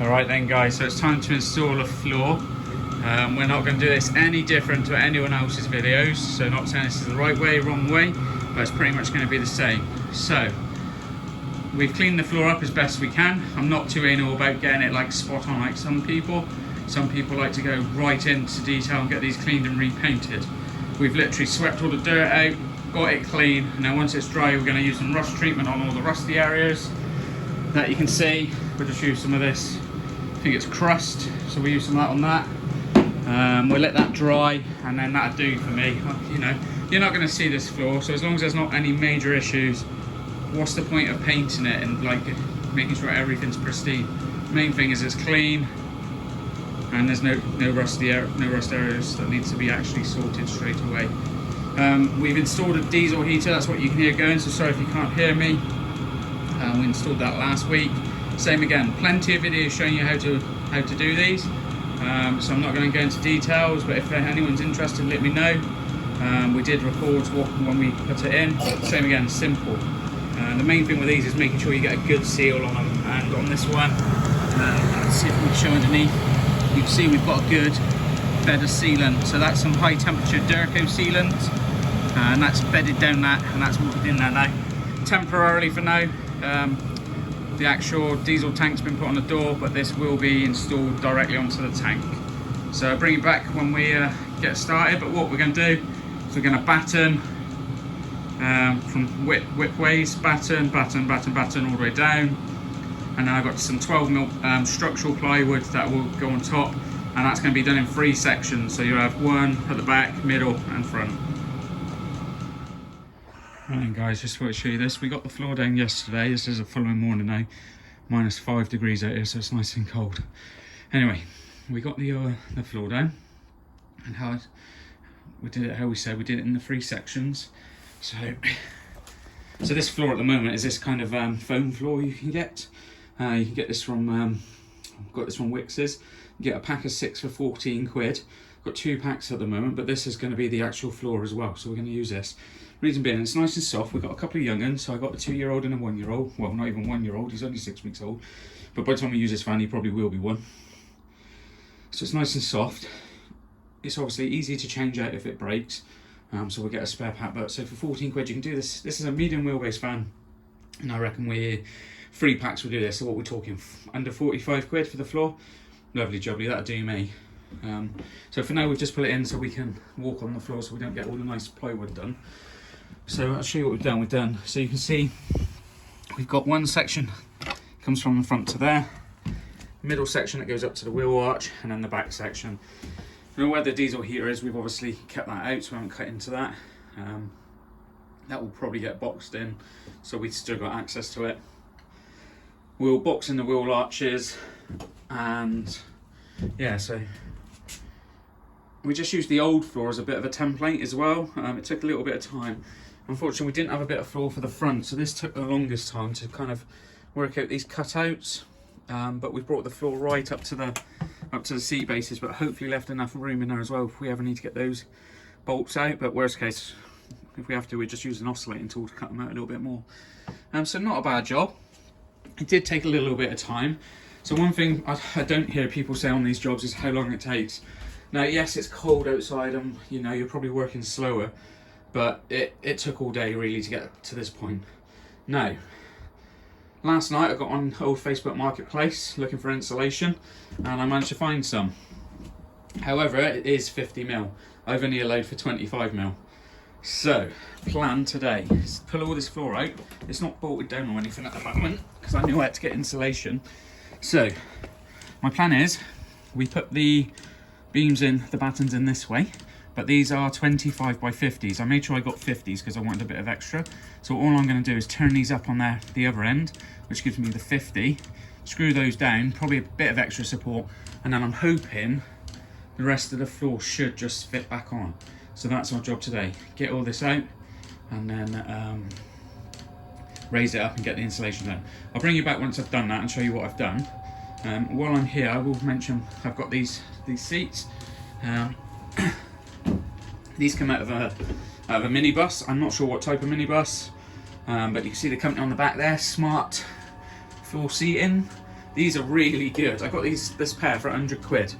Alright then guys, so it's time to install a floor. We're not going to do this any different to anyone else's videos, so not saying this is the right way, wrong way, but it's pretty much going to be the same. So, we've cleaned the floor up as best we can. I'm not too anal about getting it like spot on like some people. Some people like to go right into detail and get these cleaned and repainted. We've literally swept all the dirt out, got it clean, and then once it's dry we're going to use some rust treatment on all the rusty areas that you can see. We'll just use some of this, I think it's crust, so we use some of that on that. We'll let that dry and then that'll do for me. You know, you're not going to see this floor, so as long as there's not any major issues, what's the point of painting it and like making sure everything's pristine? Main thing is it's clean and there's no rust areas that needs to be actually sorted straight away. We've installed a diesel heater, that's what you can hear going, so sorry if you can't hear me. We installed that last week. Same again, plenty of videos showing you how to do these. So I'm not going to go into details, but if anyone's interested, let me know. We did record when we put it in. Same again, simple. The main thing with these is making sure you get a good seal on them. And on this one, let's see if we can show underneath. You can see we've got a good bed of sealant. So that's some high temperature Durco sealant, and that's bedded down that, and that's what in there now. Temporarily for now. The actual diesel tank's been put on the door, but this will be installed directly onto the tank. So I'll bring it back when we get started, but what we're going to do is we're going to batten from whip ways, batten all the way down, and then I've got some 12mm structural plywood that will go on top, and that's going to be done in 3 sections, so you'll have one at the back, middle and front. Right guys, just want to show you this. We got the floor down yesterday. This is the following morning now. -5 degrees out here, so it's nice and cold. Anyway, we got the floor down, and we did it in the 3 sections. So this floor at the moment is this kind of foam floor you can get. You can get this from got this from Wix's. You get a pack of 6 for 14 quid. Got 2 packs at the moment, but this is going to be the actual floor as well, so we're going to use this. Reason being, it's nice and soft. We've got a couple of young'uns, so I've got a 2-year-old and a 1-year-old. Well, not even 1-year-old, he's only 6 weeks old. But by the time we use this fan, he probably will be 1. So it's nice and soft. It's obviously easy to change out if it breaks, so we'll get a spare pack. But so for 14 quid, you can do this. This is a medium wheelbase fan, and I reckon 3 packs will do this. So what we're talking, under 45 quid for the floor. Lovely jubbly, that'll do me. So for now, we've just put it in so we can walk on the floor, so we don't get all the nice plywood done. So I'll show you what we've done. So you can see we've got one section comes from the front to there, middle section that goes up to the wheel arch, and then the back section. You know where the diesel heater is, we've obviously kept that out, so we haven't cut into that. That will probably get boxed in, so we've still got access to it. We'll box in the wheel arches, and yeah, so we just used the old floor as a bit of a template as well. It took a little bit of time. Unfortunately, we didn't have a bit of floor for the front, so this took the longest time to kind of work out these cutouts. But we've brought the floor right up to the seat bases, but hopefully left enough room in there as well if we ever need to get those bolts out. But worst case, if we have to, we just use an oscillating tool to cut them out a little bit more. So not a bad job. It did take a little bit of time. So one thing I don't hear people say on these jobs is how long it takes. Now, yes, it's cold outside, and you know you're probably working slower, but it took all day really to get to this point. Now, last night I got on old Facebook Marketplace looking for insulation, and I managed to find some. However, it is 50mm. I've only allowed for 25mm. So, plan today is to pull all this floor out. It's not bolted down or anything at the moment because I knew I had to get insulation. So, my plan is we put the beams in, the battens in this way, but these are 25 by 50s. I made sure I got 50s because I wanted a bit of extra. So all I'm going to do is turn these up on the other end, which gives me the 50, screw those down, probably a bit of extra support, and then I'm hoping the rest of the floor should just fit back on. So that's our job today, get all this out and then raise it up and get the insulation done. I'll bring you back once I've done that and show you what I've done. While I'm here, I will mention I've got these seats. These come out of a minibus. I'm not sure what type of minibus, but you can see the company on the back there, Smart Floor Seating. These are really good. I got this pair for 100 quid.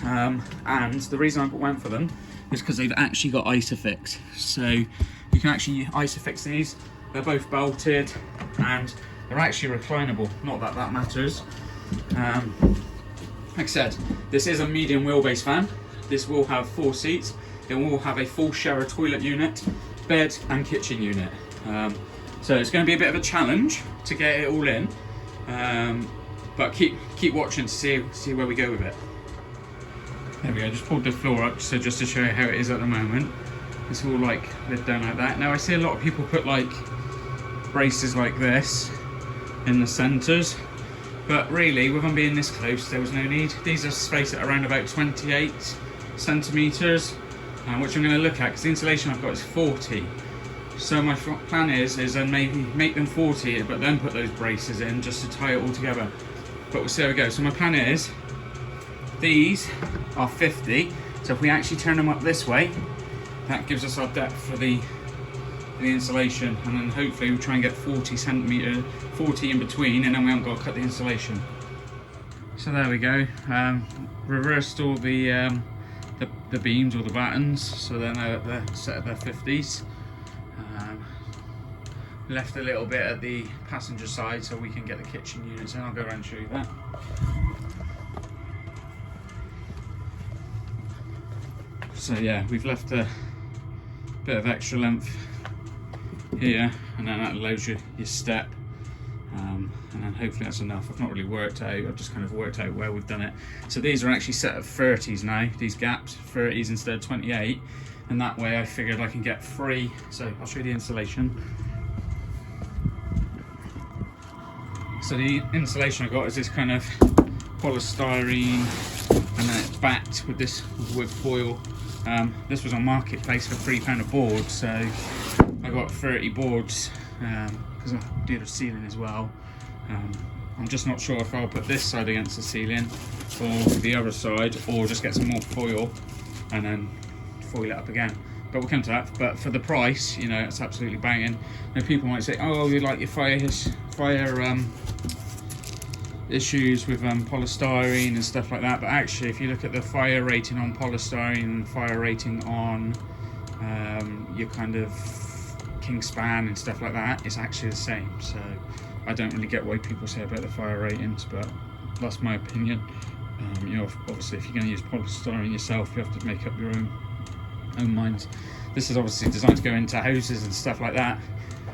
And the reason I went for them is because they've actually got Isofix. So you can actually Isofix these. They're both bolted and they're actually reclinable. Not that that matters. Like I said, this is a medium wheelbase van. This will have 4 seats. It will have a full shower toilet unit, bed and kitchen unit. So it's going to be a bit of a challenge to get it all in. But keep watching to see where we go with it. There we go, just pulled the floor up so just to show you how it is at the moment. It's all like lid down like that. Now I see a lot of people put like braces like this in the centres, but really with them being this close there was no need. These are spaced at around about 28 centimetres, which I'm going to look at because the insulation I've got is 40. So my plan is then maybe make them 40 but then put those braces in just to tie it all together. But we'll see how we go. So my plan is, these are 50, so if we actually turn them up this way, that gives us our depth for the insulation, and then hopefully we'll try and get 40 in between, and then we haven't got to cut the insulation. So there we go. Reversed all the beams or the battens, so then they're set at their 50s. Left a little bit at the passenger side so we can get the kitchen units in. I'll go around and show you that. So yeah, we've left a bit of extra length here, and then that allows you your step, and then hopefully that's enough. I've not really worked out, I've just kind of worked out where we've done it. So these are actually set at 30s now, these gaps, 30s instead of 28, and that way I figured I can get 3. So I'll show you the insulation. So the insulation I got is this kind of polystyrene, and then it's backed with this wood foil. This was on Marketplace for £3 a board, so I got 30 boards because I did a ceiling as well. I'm just not sure if I'll put this side against the ceiling or the other side, or just get some more foil and then foil it up again. But we'll come to that. But for the price, you know, it's absolutely banging. Now people might say, oh, you like your fire issues with polystyrene and stuff like that, but actually if you look at the fire rating on polystyrene and fire rating on your kind of Kingspan and stuff like that, it's actually the same. So I don't really get what people say about the fire ratings, but that's my opinion. You know, obviously if you're going to use polystyrene yourself, you have to make up your own mind. This is obviously designed to go into houses and stuff like that,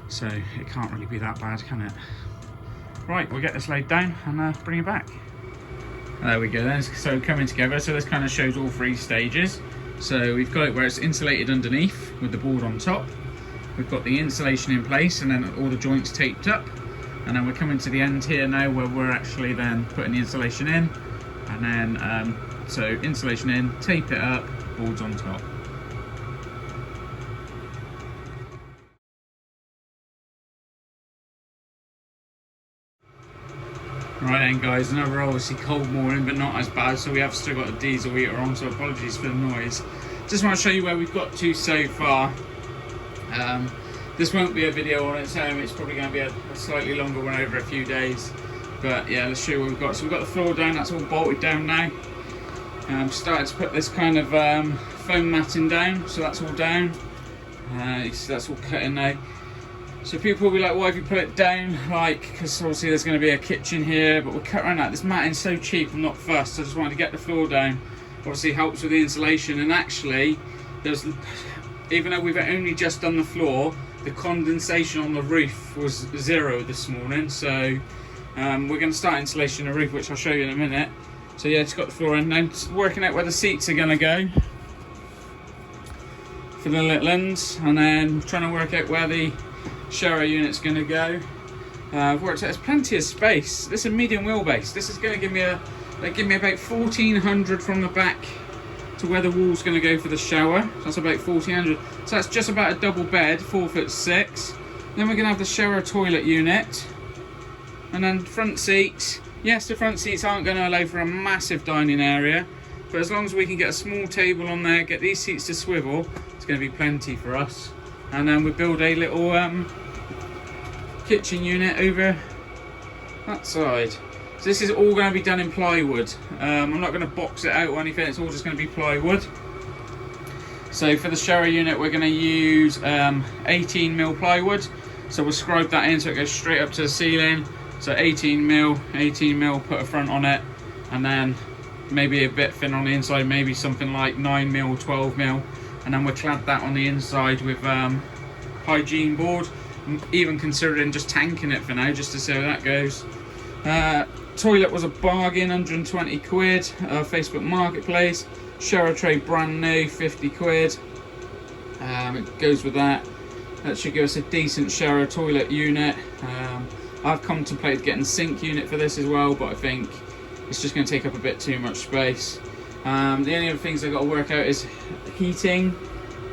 so it can't really be that bad, can it? Right, we'll get this laid down and bring it back. There we go then, so coming together. So this kind of shows all 3 stages. So we've got it where it's insulated underneath with the board on top. We've got the insulation in place and then all the joints taped up. And then we're coming to the end here now where we're actually then putting the insulation in. And then, so insulation in, tape it up, boards on top. Right then guys, another obviously cold morning, but not as bad, so we have still got a diesel heater on, so apologies for the noise. Just want to show you where we've got to so far. This won't be a video on its own, it's probably going to be a slightly longer one over a few days. But yeah, let's show you what we've got. So we've got the floor down, that's all bolted down now. Started to put this kind of foam matting down, so that's all down. You see that's all cut in now. So people will be like, why have you put it down? Like, because obviously there's going to be a kitchen here, but we'll cut around that. This matting's so cheap, I'm not fussed. I just wanted to get the floor down. Obviously helps with the insulation, and actually, even though we've only just done the floor, the condensation on the roof was 0 this morning. So we're going to start insulation on the roof, which I'll show you in a minute. So yeah, just got the floor in. Now working out where the seats are going to go for the little ends, and then trying to work out where the shower unit's going to go. I've worked out there's plenty of space. This is a medium wheelbase. This is going to give me about 1400 from the back to where the wall's going to go for the shower. So that's about 1400. So that's just about a double bed, 4'6". Then we're going to have the shower toilet unit, and then front seats. Yes, the front seats aren't going to allow for a massive dining area, but as long as we can get a small table on there, get these seats to swivel, it's going to be plenty for us. And then we build a little kitchen unit over that side. So this is all going to be done in plywood. I'm not going to box it out or anything, it's all just going to be plywood. So for the shower unit we're going to use 18mm plywood. So we'll scribe that in so it goes straight up to the ceiling. So 18mm, put a front on it, and then maybe a bit thin on the inside, maybe something like 9mm, 12mm, and then we'll clad that on the inside with hygiene board. I'm even considering just tanking it for now, just to see how that goes. Toilet was a bargain, 120 quid, Facebook Marketplace. Shower tray brand new, 50 quid. It goes with that. That should give us a decent shower toilet unit. I've contemplated getting a sink unit for this as well, but I think it's just going to take up a bit too much space. The only other things I've got to work out is heating,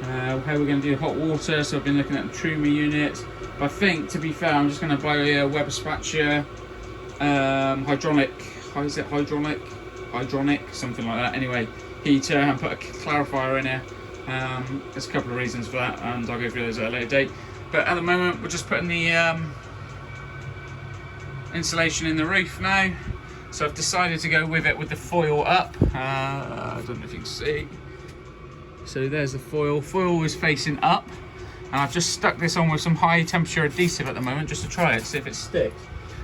how we're going to do hot water. So I've been looking at the Truma unit. But I think, to be fair, I'm just going to buy a Weber spatula, hydronic, something like that. Anyway, heater, and put a clarifier in here. There's a couple of reasons for that, and I'll go through those at a later date. But at the moment, we're just putting the insulation in the roof now. So I've decided to go with it with the foil up. I don't know if you can see. So there's the foil. Foil is facing up. And I've just stuck this on with some high temperature adhesive at the moment, just to try it, see if it sticks.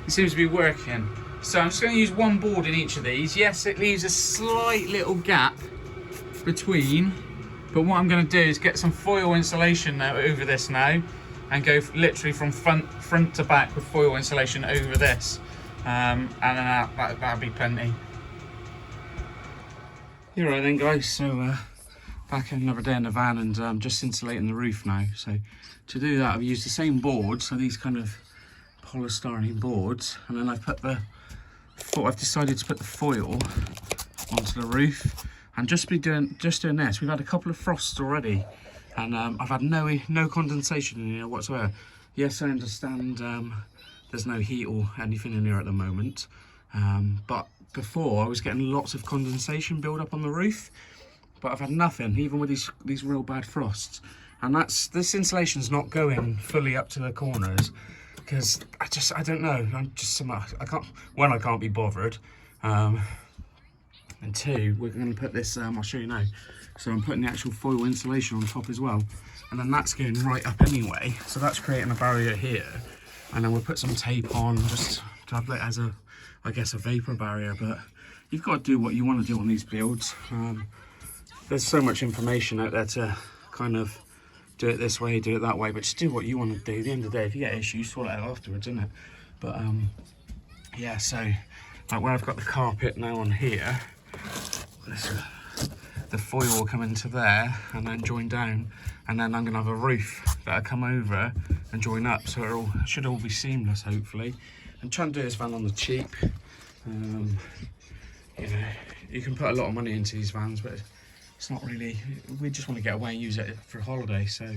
It seems to be working. So I'm just going to use one board in each of these. Yes, it leaves a slight little gap between, but what I'm going to do is get some foil insulation now over this now, and go literally from front to back with foil insulation over this, and then that'll be plenty. You're right then, guys. So back another day in the van, and just insulating the roof now. So to do that, I've used the same board, so these kind of polystyrene boards, and then I've decided to put the foil onto the roof, and just doing this. We've had a couple of frosts already, and I've had no condensation in here whatsoever. Yes, I understand there's no heat or anything in here at the moment, but before I was getting lots of condensation build up on the roof, but I've had nothing, even with these real bad frosts. And this insulation's not going fully up to the corners, because I don't know, I can't be bothered, and two, we're going to put this, I'll show you now. So I'm putting the actual foil insulation on top as well, and then that's going right up anyway, so that's creating a barrier here, and then we'll put some tape on just to have it as a vapor barrier. But you've got to do what you want to do on these builds. There's so much information out there to kind of do it this way, do it that way, but just do what you want to do. At the end of the day, if you get issues, sort it out afterwards, isn't it? But yeah, so like where I've got the carpet now on here, the foil will come into there and then join down, and then I'm going to have a roof that'll come over and join up, so it should all be seamless, hopefully. I'm trying to do this van on the cheap. You know, you can put a lot of money into these vans, but it's not really, we just want to get away and use it for a holiday. So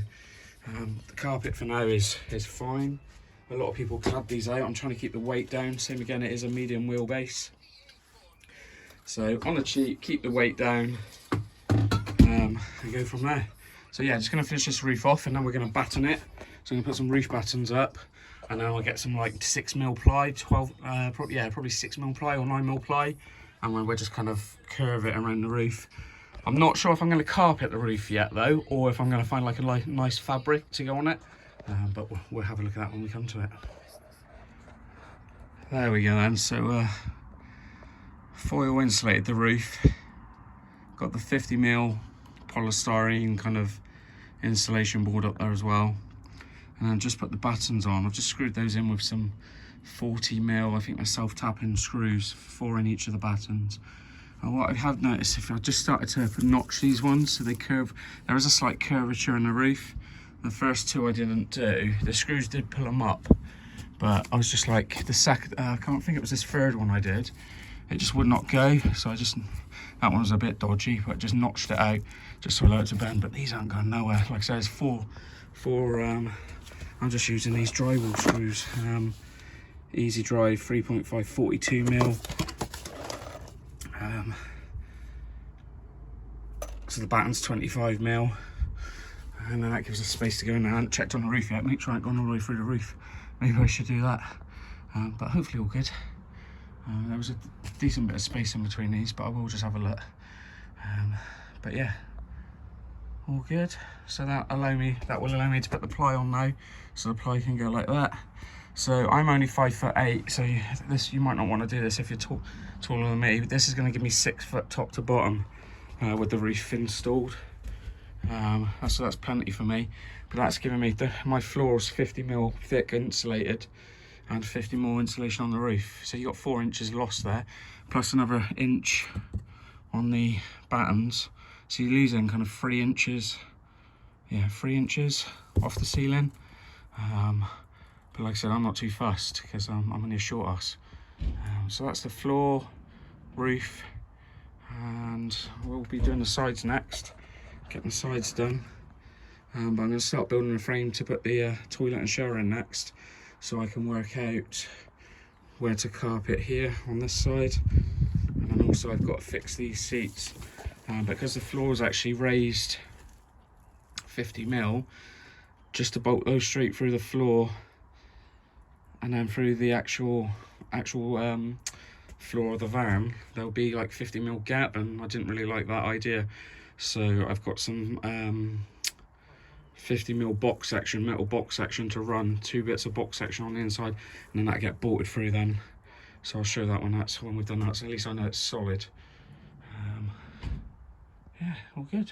the carpet for now is fine. A lot of people clad these out. I'm trying to keep the weight down. Same again, it is a medium wheelbase. So on the cheap, keep the weight down, and go from there. So yeah, just going to finish this roof off, and then we're going to batten it. So I'm going to put some roof battens up, and then I'll get some like 6mm ply, probably 6mm ply or 9mm ply, and then we'll just kind of curve it around the roof. I'm not sure if I'm going to carpet the roof yet though, or if I'm going to find like a nice fabric to go on it, but we'll have a look at that when we come to it. There we go then. So foil insulated the roof, got the 50mm polystyrene kind of insulation board up there as well, and then just put the battens on. I've just screwed those in with some 40mm, I think they're self-tapping screws, 4 in each of the battens. And what I have noticed, if I just started to notch these ones so they curve, there is a slight curvature in the roof. The first 2 I didn't do, the screws did pull them up, but I was just like, the second, I can't think it was this third one I did, it just would not go, so that one was a bit dodgy, but just notched it out just so I it to bend. But these aren't going nowhere. Like I said, it's four I'm just using these drywall screws, easy drive 3.5 42mm. So the batten's 25mm, and then that gives us space to go in there. I haven't checked on the roof yet, make sure I haven't gone all the way through the roof. Maybe I should do that, but hopefully all good. There was a decent bit of space in between these, but I will just have a look. But yeah, all good. So that will allow me to put the ply on now, so the ply can go like that. So I'm only 5'8", so you might not want to do this if you're taller than me. But this is going to give me 6 foot top to bottom with the roof installed. So that's plenty for me. But that's giving me my floor's 50mm thick insulated, and 50mm insulation on the roof. So you got 4 inches lost there, plus another inch on the battens. So you're losing kind of 3 inches, yeah, 3 inches off the ceiling. But like I said, I'm not too fussed because I'm only a short ass. So that's the floor, roof, and we'll be doing the sides next, getting the sides done. But I'm going to start building a frame to put the toilet and shower in next, so I can work out where to carpet here on this side. And then also I've got to fix these seats, because the floor is actually raised 50mm, just to bolt those straight through the floor and then through the actual floor of the van, there'll be like 50mm gap, and I didn't really like that idea. So I've got some 50mm box section, metal box section to run, 2 bits of box section on the inside, and then that get bolted through then. So I'll show that when we've done that, so at least I know it's solid. Yeah, all good.